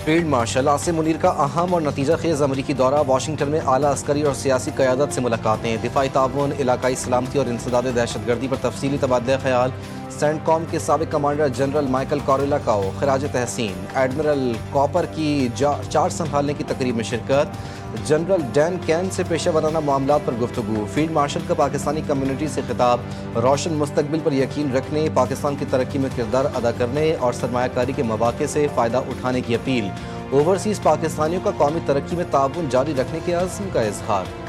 Field marshal Asim Munir کا اہم اور نتیجہ خیز امریکی دورہ، واشنگٹن میں اعلیٰ عسکری اور سیاسی قیادت سے ملاقاتیں، دفاعی تعاون، علاقائی سلامتی اور انسداد دہشت گردی پر تفصیلی تبادلہ خیال، سینٹ کام کے سابق کمانڈر جنرل مائیکل کوریلا کو خراج تحسین، ایڈمرل کوپر کی چارج سنبھالنے کی تقریب میں شرکت، جنرل ڈین کین سے پیشہ ورانہ معاملات پر گفتگو، فیلڈ مارشل کا پاکستانی کمیونٹی سے خطاب، روشن مستقبل پر یقین رکھنے، پاکستان کی ترقی میں کردار ادا کرنے اور سرمایہ کاری کے مواقع سے فائدہ اٹھانے کی اپیل، اوورسیز پاکستانیوں کا قومی ترقی میں تعاون جاری رکھنے کے عزم کا اظہار۔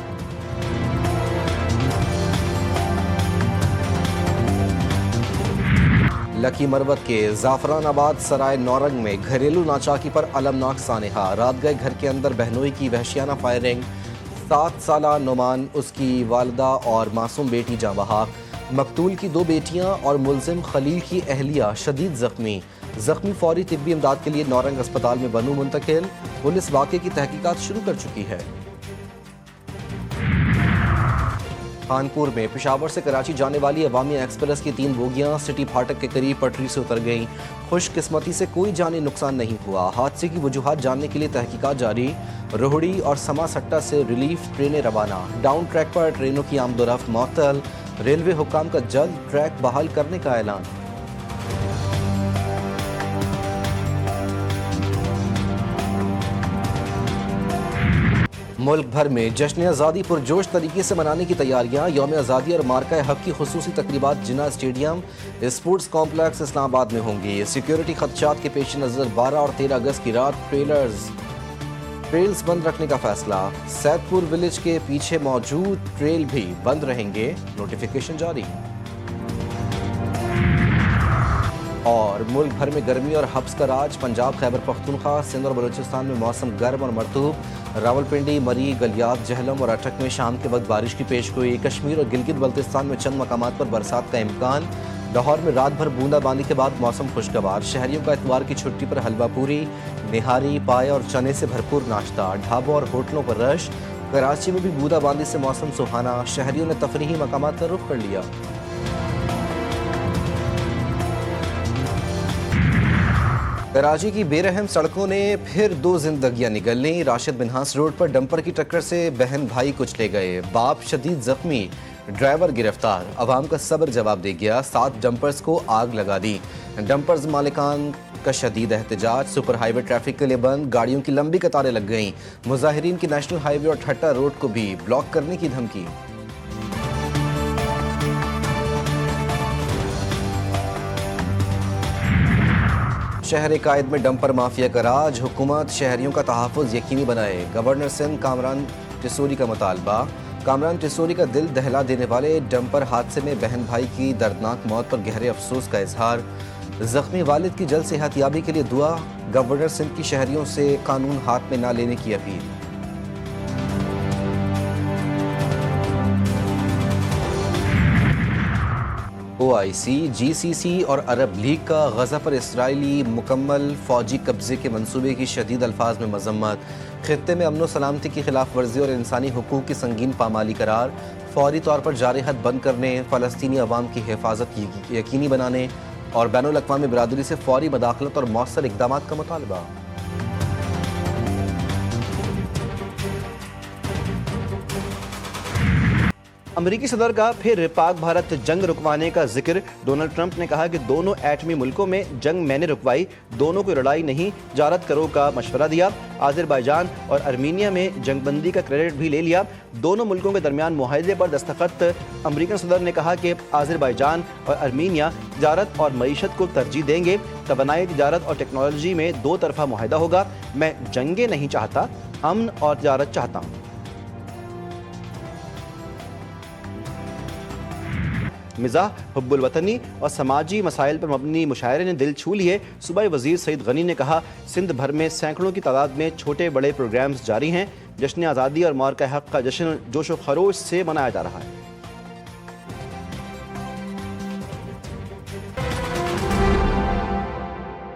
لکی مروت کے زعفران آباد سرائے نورنگ میں گھریلو ناچاکی پر المناک سانحہ، رات گئے گھر کے اندر بہنوئی کی وحشیانہ فائرنگ، 7 سالہ نعمان، اس کی والدہ اور معصوم بیٹی جاں بحق، مقتول کی 2 بیٹیاں اور ملزم خلیل کی اہلیہ شدید زخمی فوری طبی امداد کے لیے نورنگ اسپتال میں بنو منتقل، پولیس واقعے کی تحقیقات شروع کر چکی ہے۔ خانپور میں پشاور سے کراچی جانے والی عوامی ایکسپریس کی 3 بوگیاں سٹی پھاٹک کے قریب پٹری سے اتر گئیں، خوش قسمتی سے کوئی جانی نقصان نہیں ہوا، حادثے کی وجوہات جاننے کے لیے تحقیقات جاری، روہڑی اور سما سٹہ سے ریلیف ٹرینیں روانہ، ڈاؤن ٹریک پر ٹرینوں کی آمد و رفت معطل، ریلوے حکام کا جلد ٹریک بحال کرنے کا اعلان۔ ملک بھر میں جشن آزادی پرجوش طریقے سے منانے کی تیاریاں، یوم آزادی اور مارکہ حق کی خصوصی تقریبات جناح اسٹیڈیم، اسپورٹس کمپلیکس اسلام آباد میں ہوں گی، سیکیورٹی خدشات کے پیش نظر 12 اور 13 اگست کی رات ٹریلز بند رکھنے کا فیصلہ، سید پور ولیج کے پیچھے موجود ٹریل بھی بند رہیں گے، نوٹیفیکیشن جاری۔ اور ملک بھر میں گرمی اور حبس کا راج، پنجاب، خیبر پختونخوا، سندھ اور بلوچستان میں موسم گرم اور مرطوب، راولپنڈی، مری، گلیات، جہلم اور اٹک میں شام کے وقت بارش کی پیشگوئی، کشمیر اور گلگت بلتستان میں چند مقامات پر برسات کا امکان، لاہور میں رات بھر بوندا باندی کے بعد موسم خوشگوار، شہریوں کا اتوار کی چھٹی پر حلوہ پوری، نہاری، پائے اور چنے سے بھرپور ناشتہ، ڈھابوں اور ہوٹلوں پر رش، کراچی میں بھی بوندا باندی سے موسم سہانا، شہریوں نے تفریحی مقامات کا رخ کر لیا۔ کراچی کی بے رحم سڑکوں نے پھر 2 زندگیاں نگل لیں، راشد منہاس روڈ پر ڈمپر کی ٹکر سے بہن بھائی کچلے گئے، باپ شدید زخمی، ڈرائیور گرفتار، عوام کا صبر جواب دے گیا، 7 ڈمپرز کو آگ لگا دی، ڈمپرز مالکان کا شدید احتجاج، سپر ہائی وے ٹریفک کے لیے بند، گاڑیوں کی لمبی قطاریں لگ گئیں، مظاہرین کی نیشنل ہائی وے اور ٹھٹہ روڈ کو بھی بلاک کرنے کی دھمکی۔ شہر قائد میں ڈمپر مافیا کا راج، حکومت شہریوں کا تحفظ یقینی بنائے، گورنر سندھ کامران ٹیسوری کا مطالبہ، کامران ٹیسوری کا دل دہلا دینے والے ڈمپر حادثے میں بہن بھائی کی دردناک موت پر گہرے افسوس کا اظہار، زخمی والد کی جلد صحت یابی کے لیے دعا، گورنر سندھ کی شہریوں سے قانون ہاتھ میں نہ لینے کی اپیل۔ OIC، GCC اور عرب لیگ کا غزہ پر اسرائیلی مکمل فوجی قبضے کے منصوبے کی شدید الفاظ میں مذمت، خطے میں امن و سلامتی کی خلاف ورزی اور انسانی حقوق کی سنگین پامالی قرار، فوری طور پر جاری حد بند کرنے، فلسطینی عوام کی حفاظت یقینی بنانے اور بین الاقوامی برادری سے فوری مداخلت اور مؤثر اقدامات کا مطالبہ۔ امریکی صدر کا پھر پاک بھارت جنگ رکوانے کا ذکر، ڈونلڈ ٹرمپ نے کہا کہ دونوں ایٹمی ملکوں میں جنگ میں نے رکوائی، دونوں کو لڑائی نہیں جارت کرو کا مشورہ دیا، آذربائیجان اور ارمینیا میں جنگ بندی کا کریڈٹ بھی لے لیا، دونوں ملکوں کے درمیان معاہدے پر دستخط، امریکی صدر نے کہا کہ آذربائیجان اور ارمینیا تجارت اور معیشت کو ترجیح دیں گے، توانائی، تجارت اور ٹیکنالوجی میں 2 طرفہ معاہدہ ہوگا، میں جنگیں نہیں چاہتا، امن اور تجارت چاہتا ہوں۔ مزاح، حب الوطنی اور سماجی مسائل پر مبنی مشاعرے نے دل چھو لیے، صوبائی وزیر سعید غنی نے کہا سندھ بھر میں سینکڑوں کی تعداد میں چھوٹے بڑے پروگرامز جاری ہیں، جشن آزادی اور مارکہ حق کا جشن جوش و خروش سے منایا جا رہا ہے۔